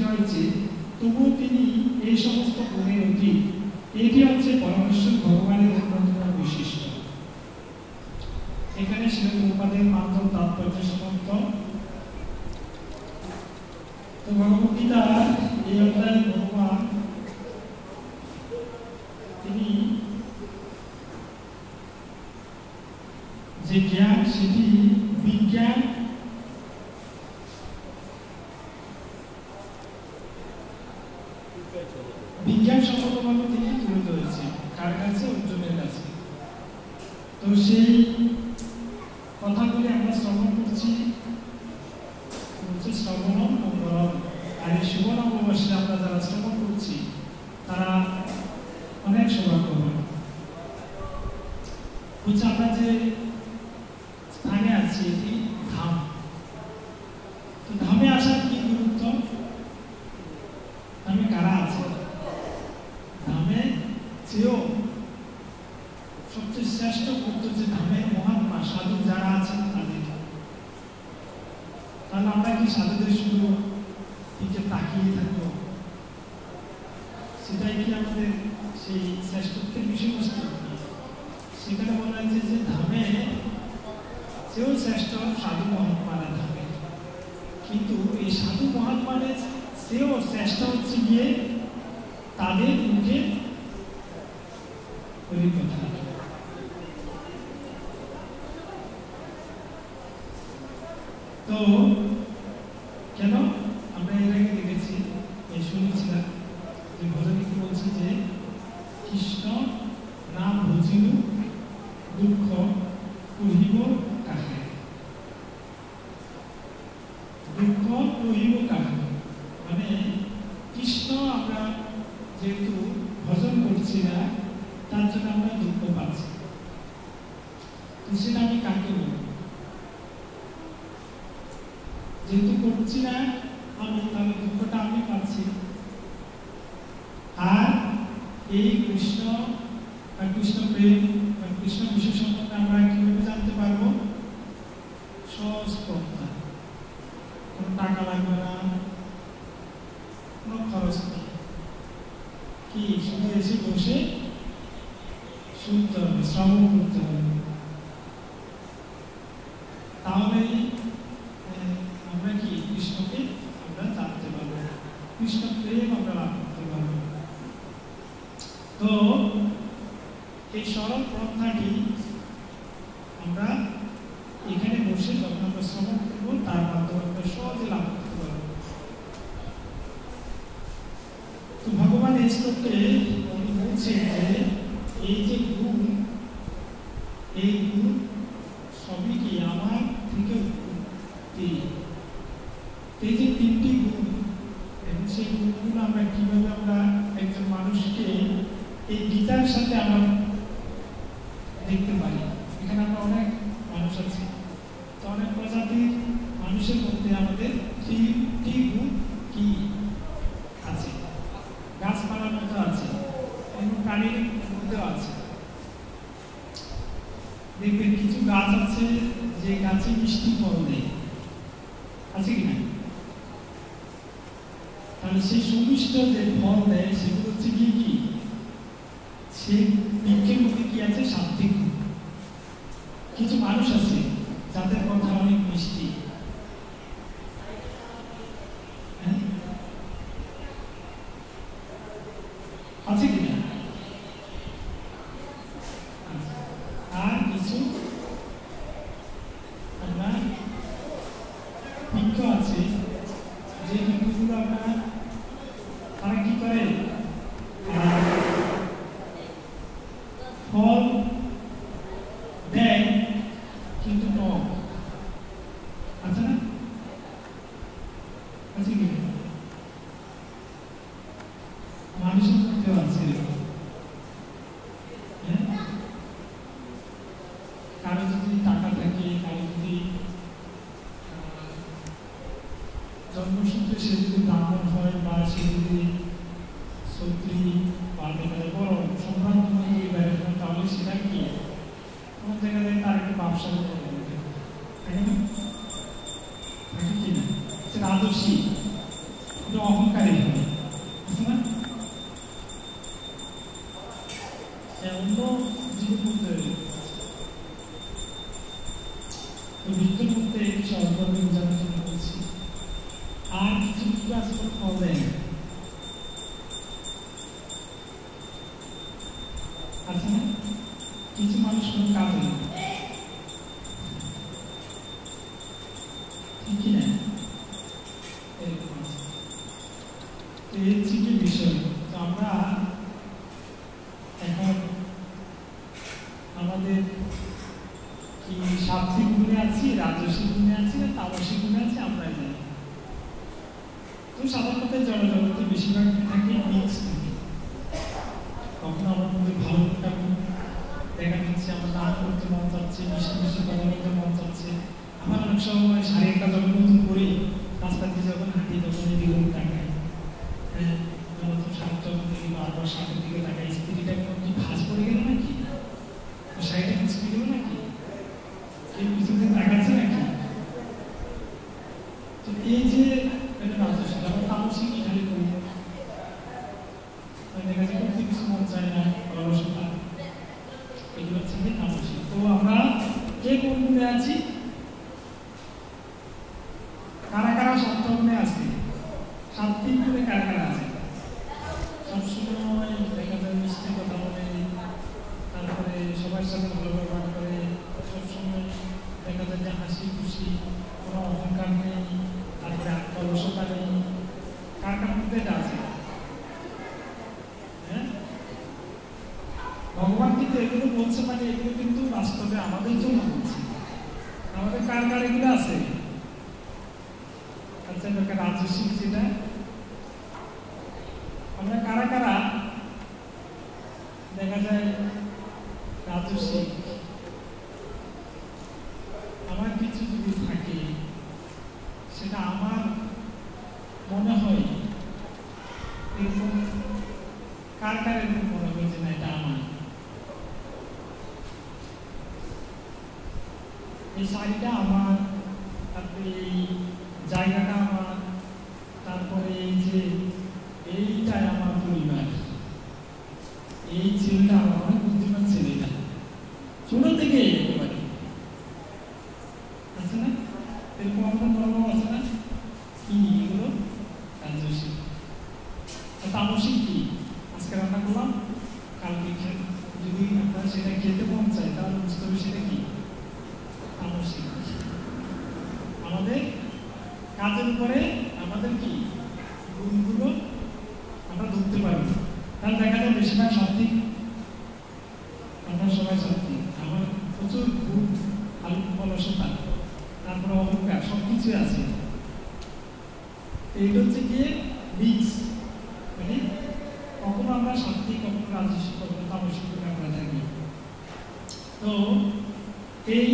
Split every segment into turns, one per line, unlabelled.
হয়েছে, তবুও তিনি এই সমস্ত গুণের অতীত। এটি হচ্ছে পরমেশ্বর ভগবানের অন্যতম বৈশিষ্ট্য। এখানে শিল প্রভুপাদের মাধ্যম তাৎপর্য সমাপ্ত। তো ভগবদ্গীতা এই অধ্যায়ে ভগবান তিনি যে জ্ঞান, সেটি বিজ্ঞান সম্মতভাবে তিনি তুলে ধরেছে কার কাছে? অর্জুনের কাছে। তো সেই কথাগুলি আমরা শ্রবণ করছি, শ্রবণ মঙ্গলম। আর এই শুভ নববর্ষে আমরা যারা শ্রবণ করছি তারা অনেক সৌভাগ্যবান। হচ্ছে আমরা যে স্থানে আছি এটি ধাম। তো ধামে আসার কি গুরুত্ব? ধামে কারা আছে? ধামে চেয়েও সবচেয়ে শ্রেষ্ঠ গুরুত্ব যে ধামের মহাত্মা সাধু যারা আছেন তাদের। তাহলে আমরা কি সাধুদের শুধু দিকে তাকিয়ে থাকবো? সেটাই কি আমাদের সেই শ্রেষ্ঠত্বের বিষয়বস্তু? সেখানে বলা হয়েছে যে ধামে সেও শ্রেষ্ঠ সাধু মহাত্মারা ধামে, কিন্তু এই সাধু মহাত্মাদের সেও শ্রেষ্ঠ হচ্ছে গিয়ে তাদের মুখে কথা। তো কেন আমরা এর আগে দেখেছি, শুনেছিলাম যে ভজনে কি বলছে যে কৃষ্ণ নাম ভজিলু দুঃখ কহিব কাহে, দুঃখ কহিব কাহে। মানে কৃষ্ণ আমরা যেহেতু ভজন করছি না তার জন্য আমরা দুঃখ পাচ্ছি। তো সেটা আমি কাকে বলব? যেহেতু করছি না আমি, তাহলে দুঃখটা আমি পাচ্ছি। আর এই কৃষ্ণ বা কৃষ্ণ প্রেম বা কৃষ্ণ বিষয় সম্পর্কে আমরা কিভাবে জানতে পারবো? সহজ পন্থা, কোনো টাকা লাগবে না, কোনো খরচ নেই। কি শুধু এসে বসে শুনতে হবে, শ্রবণ করতে হবে, তাহলেই আমরা কি কৃষ্ণকে আমরা জানতে পারবো, কৃষ্ণ প্রেম আমরা লাভ করতে পারবো। তো এই সরল পন্থাটি আমরা এখানে বসে যখন আমরা শ্রবণ করবো তার মাধ্যমে আমরা সহজে লাভ করতে পারবো। তো ভগবান এই শ্লোকে উনি বলছেন যে এই যে গুণ, এই গুণ সবই কি আমার থেকে উৎপত্তি। এই যে তিনটি গুণ, এবং সেই গুণগুলো আমরা কিভাবে আমরা একজন মানুষকে এই গীতার সাথে আমরা দেখতে পারি। এখানে আমরা অনেক মানুষ আছি, তো অনেক প্রজাতির মানুষের মধ্যে আমাদের তিনটি গুণ কি আছে? গাছপালার মধ্যে আছে এবং প্রাণীর মধ্যেও আছে। দেখবেন কিছু গাছ আছে যে গাছে মিষ্টি ফল দেয়, আছে কিনা? তাহলে সেই সুমিষ্ট যে ফল দেয় সেগুলো হচ্ছে কি কি? সেই বৃক্ষের মধ্যে কি আছে? সাত্ত্বিক গুণ। কিছু মানুষ আছে যাদের কথা অনেক মিষ্টি, আছে কিনা? আর কিছু আমরা বৃক্ষ আছে যে বৃক্ষগুলো আমরা তারা কি করে? ফল দেয় কিন্তু টক, আছে না? আছে কি? মানুষের মধ্যেও আছে। কারো যদি টাকা থাকে, কারো যদি জন্মসূত্রে সে যদি ব্রাহ্মণ হয় বা সে যদি সত্যি বা বড় সম্ভ্রান্ত পরিবারের হয়, তাহলে সেটা কি কোন জায়গায় তার একটা ব্যবসা করতে হবে, তাই না? কিনা? সে রাজস্বী এটা অহংকারী হয়, আছে না? অন্য জীবন মধ্যে বিজ্ঞান মধ্যে সর্বর্গে বোঝানোর জন্য বলছি। আর কিছু কিছু আছে কোনো ফল দেয় না, আছে না? কিছু মানুষ কোনো কাজ নেই, ঠিক কিনা? এরকম আছে। এই হচ্ছে কি বিষয়। তো আমরা এখন আমাদের কি সাত্বিক গুণে আছি, রাজস্বিক গুণে আছি না তামসিক গুণে আছি আমরা জানি। তো সাধারণত জড়জগতে বেশিরভাগ থাকে মিক্স থাকে। কখনো আমার মধ্যে ভালো গুণটা দেখা দিচ্ছে, আমার দান করতে মন চাচ্ছে, মিষ্টি মিষ্টি কথা বলতে মন চাচ্ছে। আমার অনেক সময় শাড়িটা যখন নতুন করি, রাস্তা দিয়ে যখন হাঁটি তখন এই দ্বিগুণ তাকাই, হ্যাঁ নতুন শাড়ি যখন দেখি বারবার শাড়ির দিকে তাকাই, স্ত্রীটা কোনো কি ভাঁজ পড়ে গেল নাকি, শাড়িটা মুসকে গেল নাকি, এই কিছুদিন তাকাচ্ছে নাকি। তো এই যে রাজস্বিক, আবার তামসিক খালি করি, দেখা যায় করতে কিছু মন চায় না, অলসতা, এগুলো হচ্ছে কি তামসিক। তো আমরা কে কোন গুণে আছি, কারা কারা সপ্তম গুণে আছে, সাত্বিক গুণে কারা কারা আছে? সবসময় দেখা যায় মিষ্টি কথা বলে, তারপরে সবার সাথে ভালো ব্যবহার করে, সবসময় দেখা যায় যে হাসি খুশি, কোনো অহংকার নেই, তারপরে অলসতা নেই। কার কার মধ্যে এটা আছে? হ্যাঁ, ভগবান কিন্তু এগুলো বলছে, মানে এগুলো কিন্তু বাস্তবে আমাদের জন্য বলছে। আমাদের কার কার এগুলো আছে? আচ্ছা, রাজস্বিক যেটা, আমরা কারা কারা দেখা যায় রাজস্বিক, আমার কিছু যদি থাকে সেটা আমার মনে হয় এরকম, কার কার এরকম মনে হয় যে না এটা আমার, এই শাড়িটা আমার, তারপরে এই জায়গাটা আমার, তারপরে এই যে এইটাই আমার পরিবার, এই ছেলেটা আমার অনেক বুদ্ধিমান ছেলেটা, ছোট থেকে একেবারে আছে না, এরকম আমাদের মনোভাব আছে না? কি এগুলো রাজস্বিক। তামসিক কি? আজকে রান্না করলাম, কালকে যদি আপনার সেটা খেতে মন চায় তাহলে বুঝতে হবে সেটা কি তামসিক। আমাদের কাজের উপরে আমাদের কি গুণগুলো আমরা ধরতে পারি, তাহলে দেখা যায় বেশিরভাগ সাত্বিক, আমরা সবাই সাত্বিক। আমার প্রচুর গুণ, অলসতা, তারপরে অহংকার, সব কিছুই আছে। এইটা হচ্ছে গিয়ে মিক্স, মানে কখনো আমরা সাত্বিক, কখনো রাজস্বিক, কখনো তামসিক আমরা থাকি। তো এই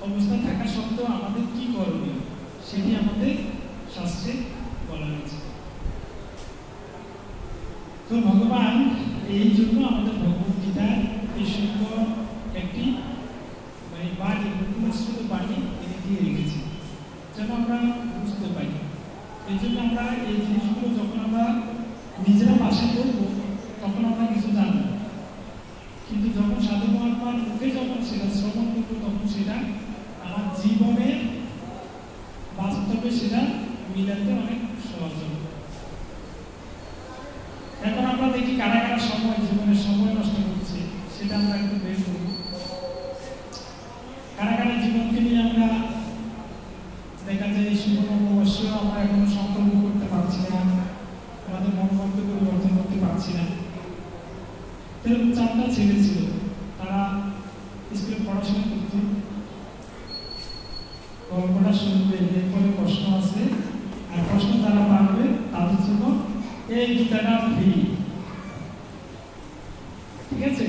অবস্থা থাকা সত্ত্বেও আমাদের কি করণীয় সেটি আমাদের শাস্ত্রে বলা হয়েছে। তো ভগবান এই জন্য আমাদের ভগবদ্গীতার এই সুন্দর একটি বাণী, মুখস্থিত বাণী তিনি দিয়ে রেখেছি যেন আমরা বুঝতে পারি। এই জন্য আমরা এই জিনিসগুলো যখন আমরা নিজেরা বাসা করব তখন আমরা কিছু জানব, কিন্তু যখন সাধু মহাত্মার মুখে যখন সেটা শ্রবণ করব তখন সেটা আমার জীবনে বাস্তবে সেটা মিলাতে অনেক সহজ হবে। এখন আমরা দেখি কারা কারা সময়, জীবনের সময় নষ্ট করছে, সেটা আমরা একটু বের করব। কারা কারা জীবনকে নিয়ে আমরা দেখা যায় এই সুবর্ণবর্ষ আমরা এখনো সম্পর্ক করতে পারছি না, আমাদের মনোভাবকে পরিবর্তন করতে পারছি না। এরকম 4টা ছেলে ছিল, তারা স্কুলে পড়াশোনা করত, গল্পটা শুনবে, এরপরে প্রশ্ন আছে, আর প্রশ্ন যারা পারবে তাদের জন্য এই গীতাটা ফ্রি, ঠিক আছে?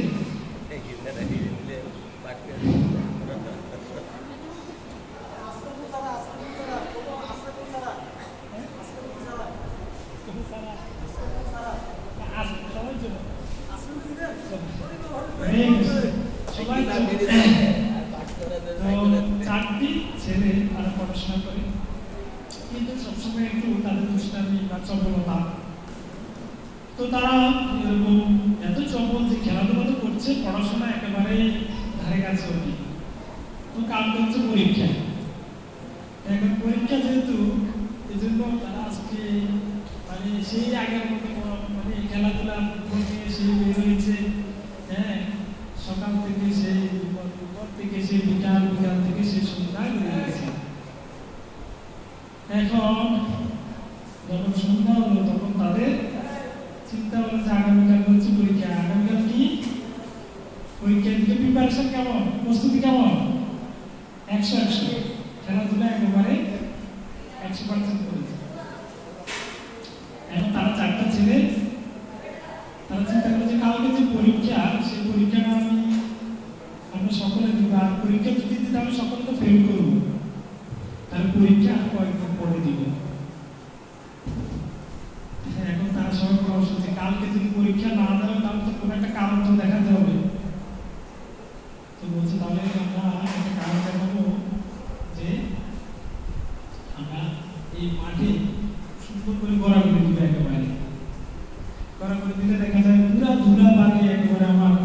সবাই 4টি ছেলে তারা পড়াশোনা করে, কিন্তু সবসময় একটু তাদের দুষ্টামি বা চপলতা, তো তারা এরকম এত চপল যে খেলাধুলা তো করছে, পড়াশোনা একেবারে ধারে কাছে ওঠে। তো কালকে হচ্ছে পরীক্ষা, এখন পরীক্ষা যেহেতু, এই জন্য তারা আজকে মানে সেই আগের মতো মানে খেলাধুলা করতে সেই বের হয়েছে। হ্যাঁ, সকাল থেকে সেই দুপুর থেকে সেই বিকাল থেকে সেই সন্ধ্যা বেরিয়ে গেছে। এখন যখন সন্ধ্যা হলো তখন তাদের চিন্তা হলো যে আগামীকাল হচ্ছে পরীক্ষা, আগামীকাল কি পরীক্ষা দিকে প্রিপারেশন কেমন, প্রস্তুতি কেমন, 100 খেলাধুলা একেবারে 100% করেছে। এখন তারা 4টা ছেলে, তারা চিন্তা করে যে কালকে যে পরীক্ষা, সেই পরীক্ষাটা আমরা সকলে দিব, আর পরীক্ষা যদি দিতে আমি সকলে তো ফেল করবো, তাহলে পরীক্ষা আর কয়েকদিন পরে দিব। এখন তারা সবাই পরামর্শ হচ্ছে কালকে যদি পরীক্ষা না দেওয়া তাহলে তো কোনো একটা কারণ তো দেখাতে হবে। তো বলছে তাহলে আমরা একটা কারণ দেখাবো যে আমরা এই মাঠে সুন্দর করে গড়া করে দিব, একেবারে গড়া করে দিলে দেখা যায় পুরা ধুলা বালি একেবারে আমার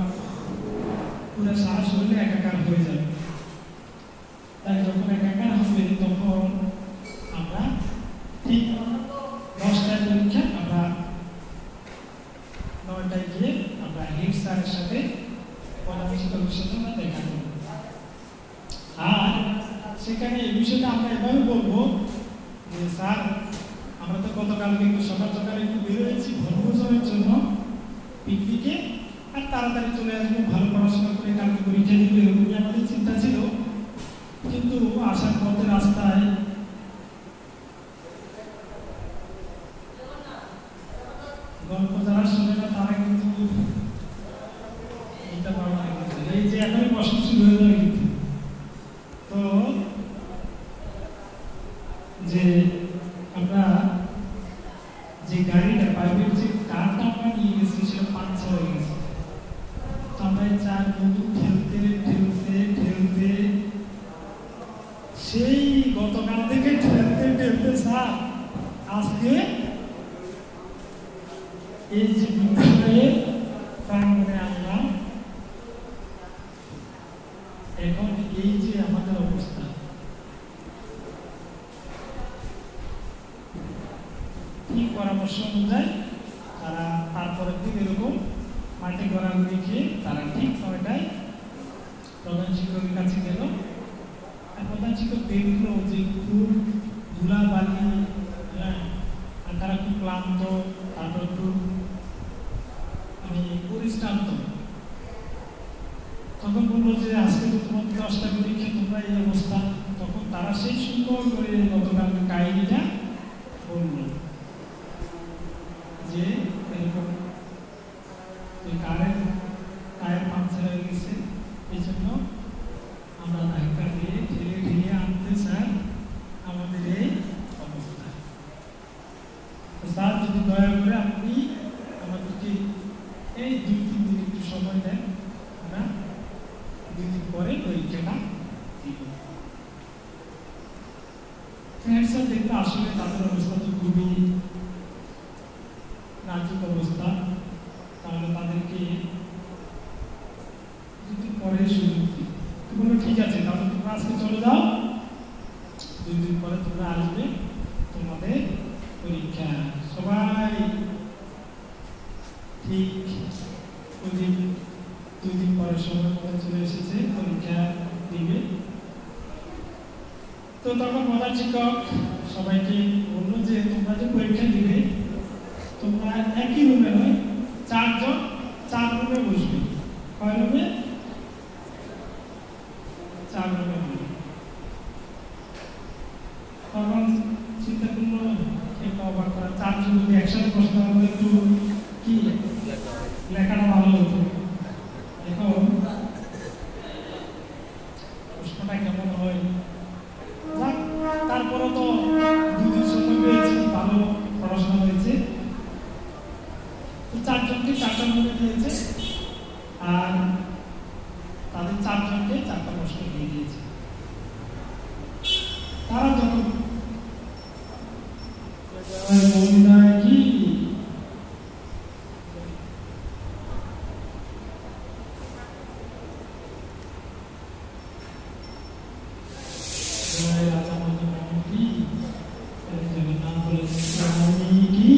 পুরা সারা শরীরে একাকার হয়ে যাবে। তাই যখন একাকার হবে তখন আমরা ঠিক 10টায় পরীক্ষা, আমরা 9টায় গিয়ে আমরা হেড স্যারের সাথে প্রধান শিক্ষকের সাথে আমরা দেখা করব। আর সেখানে এই বিষয়টা আমরা এভাবে বলবো যে স্যার, আমরা তো গতকালকে একটু সকাল সকালে একটু বের হয়েছি বনভোজনের জন্য পিকনিকে, আর তাড়াতাড়ি চলে আসবো, ভালো পড়াশোনা করে কালকে পরীক্ষা দিতে, এরকমই আমাদের চিন্তা ছিল। কিন্তু আসার পথে রাস্তায় গল্প যারা শোনে না তারা কিন্তু এটা পারবে না, এই যে এখনই প্রশ্ন শুরু হয়ে যাবে কিন্তু। তো যে আমরা যে গাড়িটা প্রাইভেট যে কারটা আমরা নিয়ে গেছি সেটা পাংচার হয়ে গেছে। তো আমরা 4 বন্ধু ঠেলতে ঠেলতে ঠেলতে সেই গতকাল থেকে ঠেলতে ঠেলতে স্যার আজকে এই যে বিদ্যালয়ের প্রাঙ্গণে আনলাম। এখন এই যে আমাদের অবস্থা, ঠিক পরামর্শ অনুযায়ী তারা তারপরের দিন এরকম মাঠে গড়াগড়ি খেয়ে তারা ঠিক 9টায় প্রধান শিক্ষকের কাছে গেল। আর প্রধান শিক্ষক দেখলো যে খুব ধুলা বালি, আর তারা খুব ক্লান্ত, তারপর খুব পরিশ্রান্ত। তখন বললো যে আজকে তো তোমাদের 10টা পরীক্ষা, তোমরা এই অবস্থা। তখন তারা সেই সুন্দর করে গতকালকে কাহিনীটা বললো যে এরকম টায়ার পাংচার হয়ে গেছে, এই জন্য আমরা ধাক্কা দিয়ে ঠেলে ঠেলে আনতে স্যার আমাদের এই অবস্থা। স্যার যদি দয়া করে আপনি আমাদেরকে এই 2-3 দিন একটু সময় দেন, আমরা 2 দিন পরে পরীক্ষাটা দিব। স্যার দেখতে আসলে তাদের অবস্থা তো খুবই নাজুক অবস্থা, তাহলে তাদেরকে 2 দিন পরে সুযোগ দিই। বললো ঠিক আছে, তাহলে তোমরা আজকে চলে যাও, 2 দিন পরে তোমরা আসবে, তোমাদের পরীক্ষা। সবাই ঠিক ওই দিন 2 দিন পরে সময় মতো চলে এসেছে, পরীক্ষা দিবে। তো তখন প্রধান শিক্ষক সবাইকে বললো যে তোমরা যে পরীক্ষা দিবে তোমরা একই রুমে নয়, 4 জন 4 রুমে বসবে। কয় রুমে? 4 রুমে বসবে। তখন চিন্তা করলো একটা অবাক করা, 4 জন যদি একসাথে বসতে হবে একটু কি লেখাটা ভালো হতো। এখন প্রশ্নটা কেমন হয়, তারপরে তো 2 দিন সময় পেয়েছি, ভালো পড়াশোনা হয়েছে। তো 4 জনকে 4টা মনে দিয়েছে, আর তাদের 4 জনকে 4টা প্রশ্ন দিয়ে দিয়েছে। তারা যখন বৈরাগী রাজা মধুমতি জগন্নাথ বলেন কি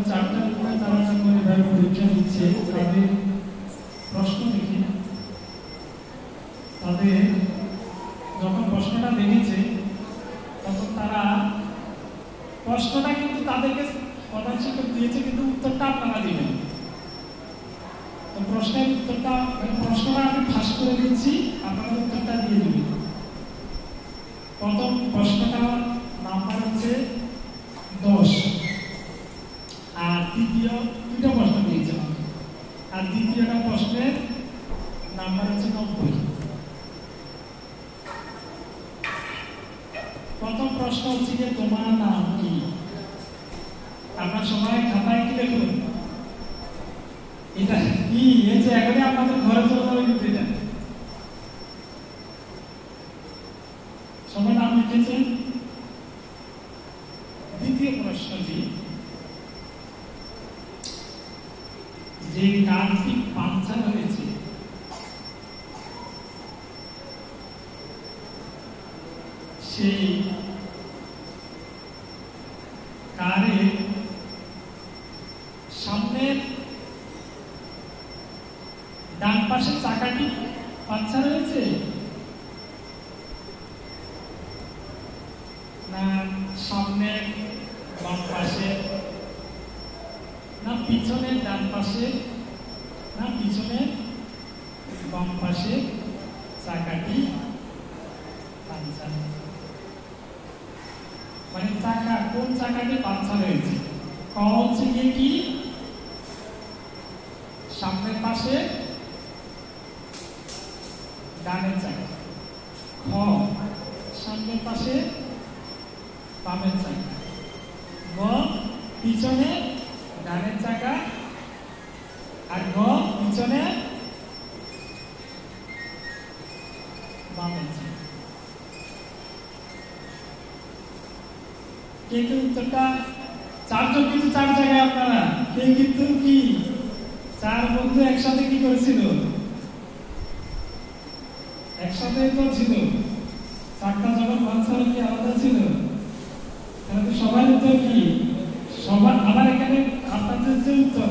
চারটা উপরে তারা যখন এভাবে পরীক্ষা দিচ্ছে তাদের প্রশ্ন দেখে তাদের যখন প্রশ্নটা দেখেছে তখন তারা প্রশ্নটা কিন্তু তাদেরকে প্রধান শিক্ষক দিয়েছে কিন্তু উত্তরটা আপনারা দিবেন। তো প্রশ্নের উত্তরটা প্রশ্নটা আমি ফাঁস করে দিচ্ছি, আপনারা উত্তরটা দিয়ে দিবেন। প্রথম প্রশ্নটা নাম্বার হচ্ছে 10 আর দ্বিতীয় দুটো প্রশ্ন দিয়েছে আর দ্বিতীয়টা প্রশ্নের নাম্বার হচ্ছে 90। প্রথম প্রশ্ন হচ্ছে যে তোমার নাম কি? আপনার সবাই খাতায় কি লিখুন? এটা কি এই যে এখনই আপনাদের ঘরে চলে যাবে কিন্তু এটা সবাই নাম লিখেছেন। দ্বিতীয় প্রশ্নটি যে কারটি পাঞ্চার হয়েছে সেই কারের সামনের ডান পাশের চাকাটি পাঞ্চার হয়েছে না সামনের বাম পাশে না পিছনের ডান পাশে না পিছনের বাম পাশে চাকাটি পাঞ্চার, মানে চাকা কোন চাকাটি পাঞ্চার হয়েছে? ক হচ্ছে কি সামনের পাশে ডানের চাকা, খ সামনের পাশে বামের চাকা, গ পিছনে ডানের চাকা আর গ পিছনে বামের চাকা। কিন্তু উত্তরটা চারজন কিন্তু চার জায়গায় আপনারা কে কিন্তু কি চার বন্ধু একসাথে কি করেছিল? একসাথে করছিল। চারটা যখন পাঞ্চার কি আলাদা ছিল? তাহলে সবার উত্তর কি? সবার আবার এখানে আপনাদের যে উত্তর